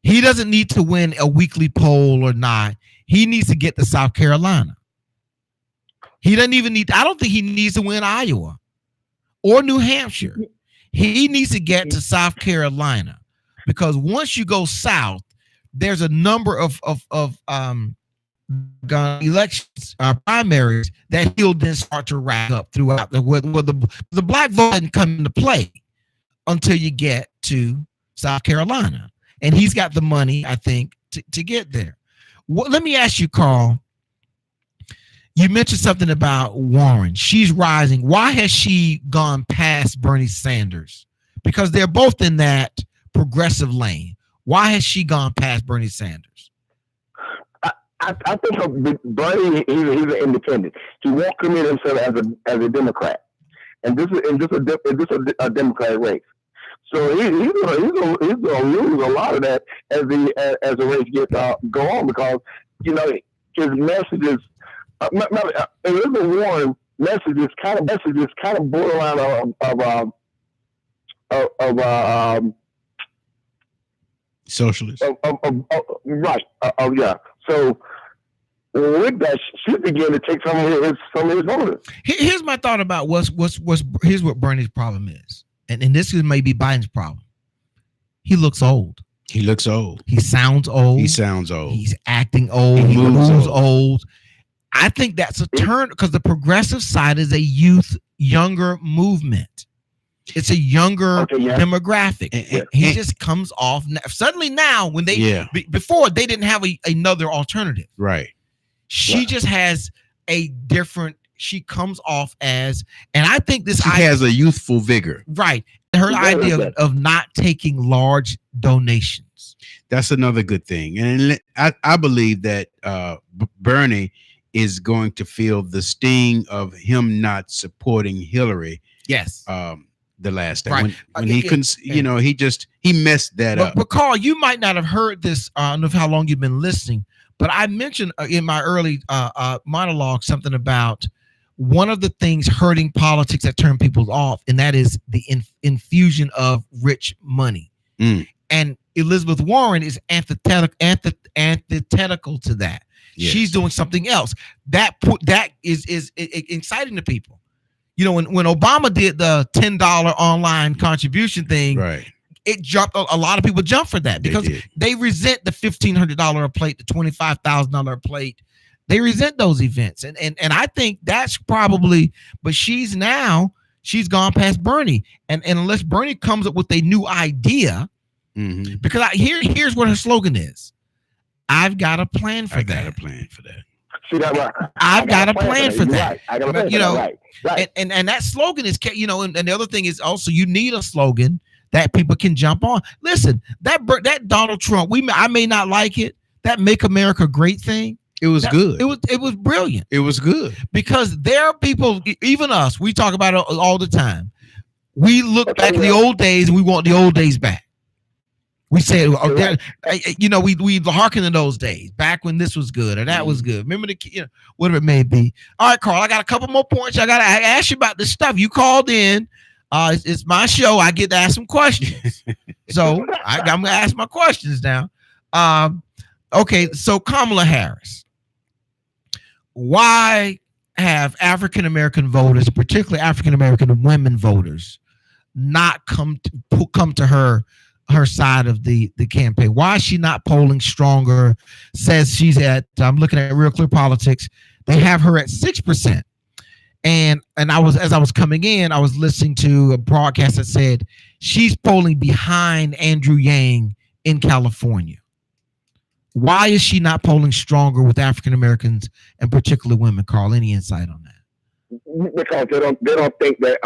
He doesn't need to win a weekly poll or not. He needs to get to South Carolina. He doesn't even need, I don't think he needs to win Iowa or New Hampshire. He needs to get to South Carolina, because once you go south, there's a number of elections, primaries that he'll then start to rack up throughout the black vote doesn't come into play until you get to South Carolina, and he's got the money, I think, to get there. Let me ask you, Carl. You mentioned something about Warren. She's rising. Why has she gone past Bernie Sanders? Because they're both in that progressive lane. Why has she gone past Bernie Sanders? I think Bernie, he's an independent. He won't commit himself as a Democrat, and this is a Democratic race. So he's gonna lose a lot of that as the race gets go on, because his messages. Elizabeth Warren messages kind of borderline of socialist. Right. Yeah. So with that, she began to take some of his voters. Here's my thought about here's what Bernie's problem is, and this is maybe Biden's problem. He looks old. He looks old. He sounds old. He sounds old. He's acting old. He moves old. I think that's a turn, because the progressive side is a younger movement. It's a younger demographic. He just comes off suddenly now when before they didn't have another alternative. Right. She just has a different, she comes off as, and I think this she has a youthful vigor. Right. Her idea of not taking large donations. That's another good thing. And I believe that Bernie is going to feel the sting of him not supporting Hillary. Yes. The last time right. when he couldn't, he messed that up. But Carl, you might not have heard this. I don't know how long you've been listening, but I mentioned in my early monologue something about one of the things hurting politics that turn people off, and that is the infusion of rich money. And Elizabeth Warren is antithetical to that. Yes. She's doing something else that is exciting to people. When Obama did the $10 online contribution thing, right, it jumped. A lot of people jumped for that because they resent the $1,500 a plate, the $25,000 a plate. They resent those events, and I think that's probably. But she's gone past Bernie, and unless Bernie comes up with a new idea, because here's what her slogan is. I've got a plan for that. See that right? I've got a plan for that. Right. I got a plan for that. Right. And that slogan is, and the other thing is also you need a slogan that people can jump on. Listen, that Donald Trump, I may not like it. That Make America Great thing. It was good. It was brilliant. It was good because there are people, even us. We talk about it all the time. We look back at the old days and we want the old days back. We say, we hearken to those days back when this was good or that was good. Remember whatever it may be. All right, Carl, I got a couple more points. I ask you about this stuff. You called in. It's my show. I get to ask some questions. So I'm going to ask my questions now. Okay, so Kamala Harris. Why have African-American voters, particularly African-American women voters, not come to her side of the campaign? Why is she not polling stronger? Says she's I'm looking at Real Clear Politics. They have her at 6%. And as I was coming in, I was listening to a broadcast that said she's polling behind Andrew Yang in California. Why is she not polling stronger with African Americans and particularly women, Carl? Any insight on that? Because they don't think that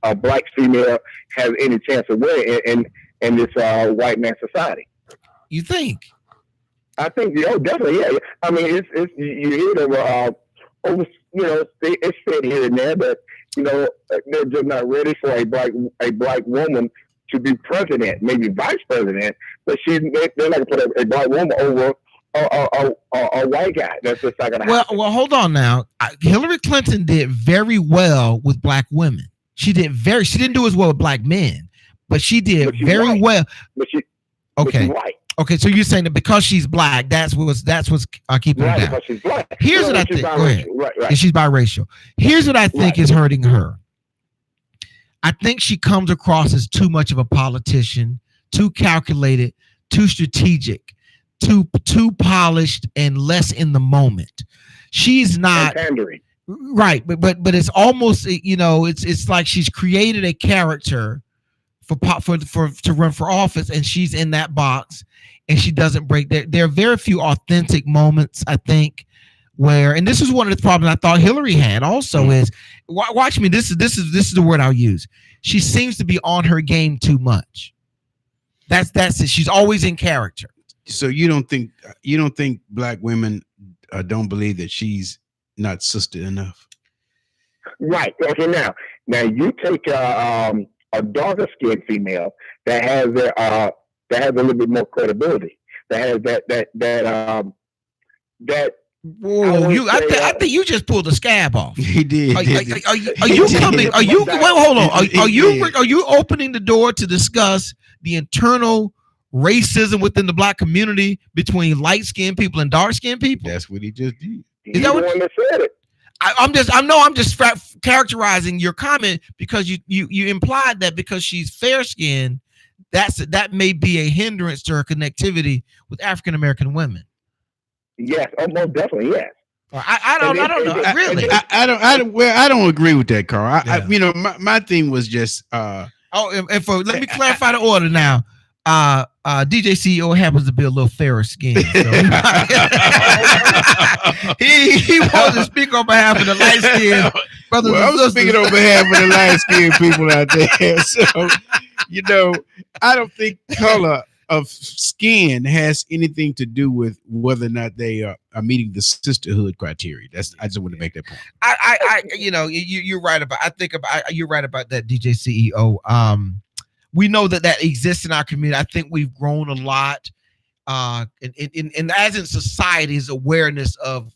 a black female has any chance of winning in this white man society. You think? I think definitely, yeah. I mean, it's you hear them it's said here and there, but they're just not ready for a black woman to be president, maybe vice president, but they're not going to put a black woman over a white guy. That's just not going to happen. Well, hold on now. Hillary Clinton did very well with black women. She didn't do as well with black men, but she did very well. But she's white. Okay, so you're saying that because she's black, that's what's keeping her down. Because she's black. Here's what I think. Go ahead. Right. And she's biracial. Here's what I think is hurting her. I think she comes across as too much of a politician, too calculated, too strategic, too polished, and less in the moment. She's not pandering. Right, but it's almost, it's like she's created a character to run for office, and she's in that box, and she doesn't break. There are very few authentic moments, I think, where, and this is one of the problems I thought Hillary had also is, watch me. This is the word I'll use. She seems to be on her game too much. That's it. She's always in character. So you don't think black women don't believe that she's not sister enough? Right. Okay. Now you take a darker skinned female that has a little bit more credibility. That has that. Whoa! I think you just pulled the scab off. He did. Are you coming? Are you? Wait, hold on. Are you opening the door to discuss the internal racism within the black community between light skinned people and dark skinned people? That's what he just did. Is that what? That said it. I'm just characterizing your comment because you implied that because she's fair skinned, that may be a hindrance to her connectivity with African American women. Yes, most definitely, yes. I don't know. Really, I don't agree with that, Carl. Yeah. My thing was just. Let me clarify the order now. DJ CEO happens to be a little fairer skinned. So he wants to speak on behalf of the light skinned brothers and sisters. I'm speaking on behalf of the light skinned people out there. So, I don't think color of skin has anything to do with whether or not they are meeting the sisterhood criteria. I just want to make that point. You're right about. You're right about that, DJ CEO. We know that exists in our community. I think we've grown a lot, and as in society's awareness of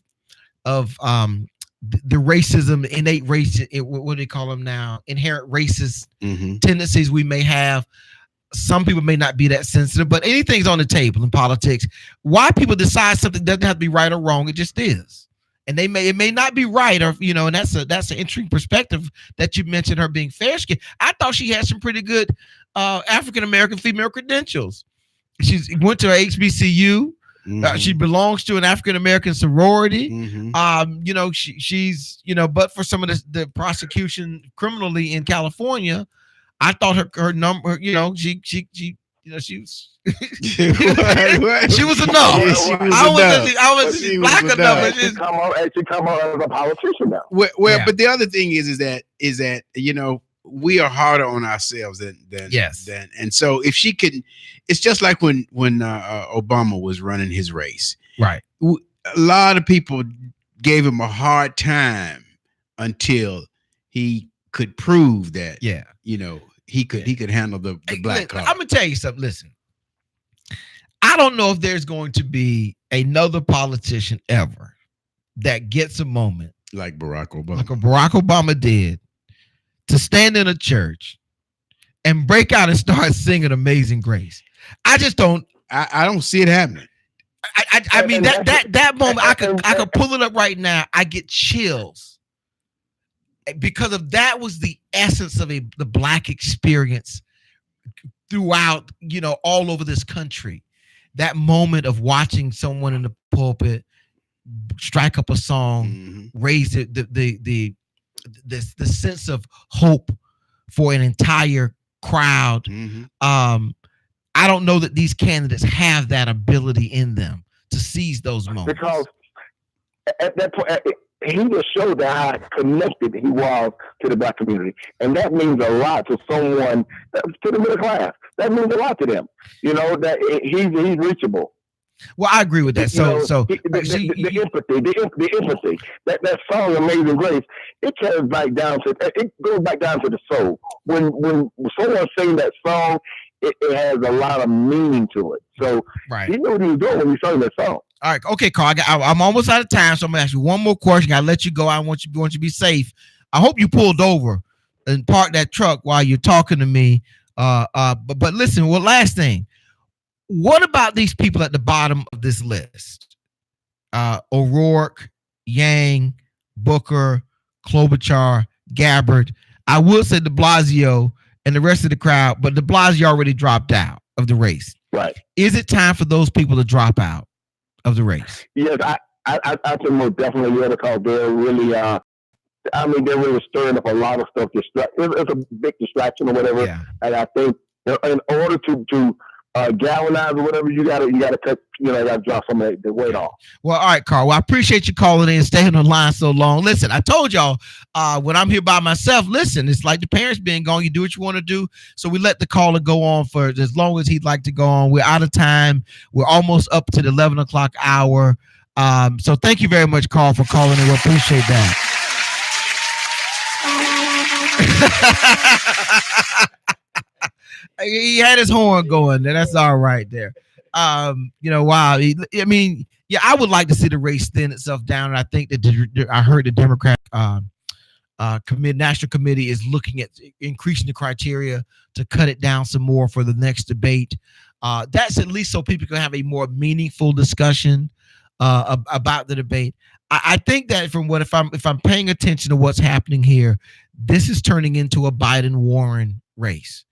the racism, innate race. What do they call them now? Inherent racist tendencies we may have. Some people may not be that sensitive, but anything's on the table in politics. Why people decide something doesn't have to be right or wrong. It just is. And it may not be right, or and that's an interesting perspective that you mentioned her being fair skinned. I thought she had some pretty good African American female credentials. She went to HBCU. She belongs to an African American sorority. She's but for some of the prosecution criminally in California, I thought her number. She was. she was enough. I was black enough. She come out as a politician now. But the other thing is that we are harder on ourselves than and so if she could, it's just like when Obama was running his race. Right. A lot of people gave him a hard time until he could prove that. He could handle the black card. I'm gonna tell you something. Listen. I don't know if there's going to be another politician ever that gets a moment like Barack Obama. Like Barack Obama did, to stand in a church and break out and start singing Amazing Grace. I just don't. I don't see it happening. I mean that moment. I could pull it up right now. I get chills because of that was the essence of the black experience throughout, all over this country. That moment of watching someone in the pulpit strike up a song, raise the sense of hope for an entire crowd. I don't know that these candidates have that ability in them to seize those moments. Because at that point, he just showed how connected he was to the black community. And that means a lot to someone, to the middle class. That means a lot to them. That he's reachable. Well, I agree with that. The empathy. That song, Amazing Grace, it goes back down to the soul. When someone sings that song, it has a lot of meaning to it. So he knew what he was doing when he sang that song. All right, okay, Carl. I'm almost out of time, so I'm gonna ask you one more question. I'll let you go. I want you to be safe. I hope you pulled over and parked that truck while you're talking to me. But listen. Well, last thing. What about these people at the bottom of this list? O'Rourke, Yang, Booker, Klobuchar, Gabbard. I will say de Blasio and the rest of the crowd, but de Blasio already dropped out of the race. Right. Is it time for those people to drop out of the race? Yes, I think most definitely, yeah, because they're really, they're really stirring up a lot of stuff. It's a big distraction or whatever. Yeah. And I think in order to galvanize or whatever, you gotta cut, gotta drop some of the weight off. Well, all right, Carl. Well, I appreciate you calling in, staying on the line so long. Listen, I told y'all when I'm here by myself, listen, it's like the parents being gone. You do what you want to do. So we let the caller go on for as long as he'd like to go on. We're out of time. We're almost up to the 11 o'clock hour. So thank you very much, Carl, for calling in. We appreciate that. He had his horn going. That's all right there. Wow. I would like to see the race thin itself down. And I think that I heard the Democratic National Committee is looking at increasing the criteria to cut it down some more for the next debate. That's at least so people can have a more meaningful discussion about the debate. I think that if I'm paying attention to what's happening here, this is turning into a Biden-Warren race.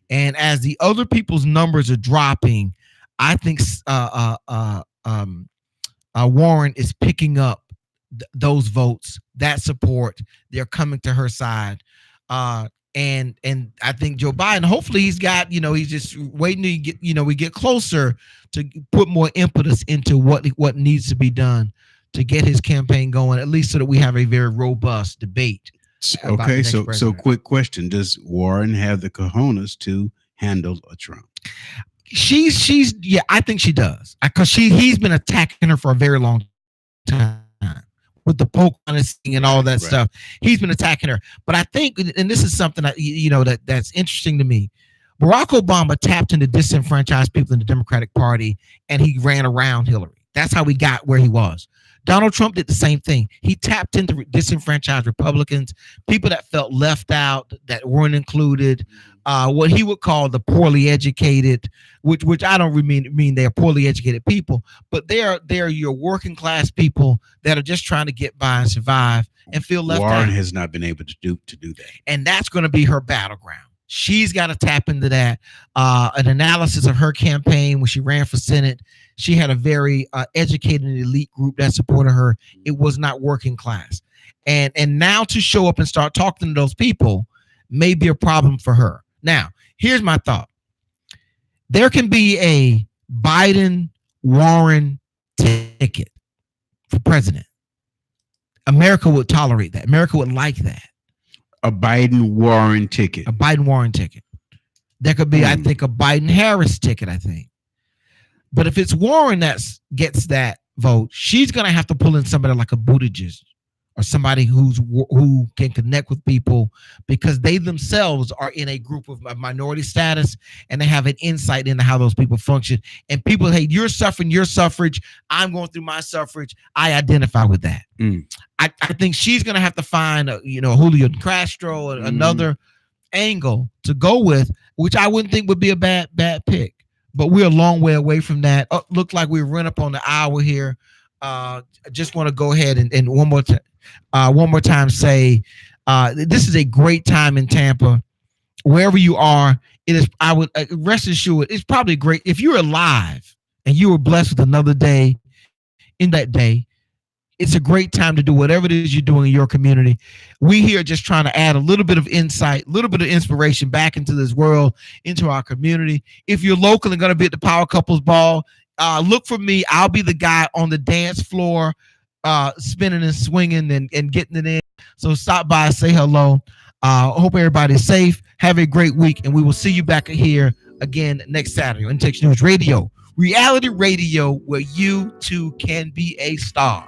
And as the other people's numbers are dropping, I think Warren is picking up those votes, that support. They're coming to her side. And I think Joe Biden, hopefully he's got, he's just waiting to get, we get closer to put more impetus into what needs to be done to get his campaign going, at least so that we have a very robust debate. Okay, so quick question: does Warren have the cojones to handle a Trump? I think she does, because he's been attacking her for a very long time with the poke on his thing and all that stuff. He's been attacking her, but I think, and this is something that's interesting to me. Barack Obama tapped into disenfranchised people in the Democratic Party, and he ran around Hillary. That's how we got where he was. Donald Trump did the same thing. He tapped into disenfranchised Republicans, people that felt left out, that weren't included, what he would call the poorly educated, which I don't mean they're poorly educated people, but they're your working class people that are just trying to get by and survive and feel left out. Warren has not been able to do that. And that's going to be her battleground. She's got to tap into that. An analysis of her campaign when she ran for Senate, she had a very educated and elite group that supported her. It was not working class. And now to show up and start talking to those people may be a problem for her. Now, here's my thought. There can be a Biden-Warren ticket for president. America would tolerate that. America would like that. A Biden-Warren ticket. A Biden-Warren ticket. There could be, I think, a Biden-Harris ticket, I think. But if it's Warren that gets that vote, she's going to have to pull in somebody like a Buttigieg or somebody who can connect with people, because they themselves are in a group of minority status and they have an insight into how those people function. And people, hey, you're suffering your suffrage. I'm going through my suffrage. I identify with that. I think she's going to have to find, Julio Castro, another angle to go with, which I wouldn't think would be a bad pick. But we're a long way away from that. Look like we run up on the hour here. I just want to go ahead and one more time say this is a great time in Tampa. Wherever you are, it is. I would rest assured it's probably great if you're alive and you were blessed with another day. In that day, it's a great time to do whatever it is you're doing in your community. We here just trying to add a little bit of insight, a little bit of inspiration back into this world, into our community. If you're local and going to be at the Power Couples Ball, look for me. I'll be the guy on the dance floor, spinning and swinging and getting it in. So stop by, say hello. Hope everybody's safe. Have a great week, and we will see you back here again next Saturday on Intex News Radio, reality radio where you too can be a star.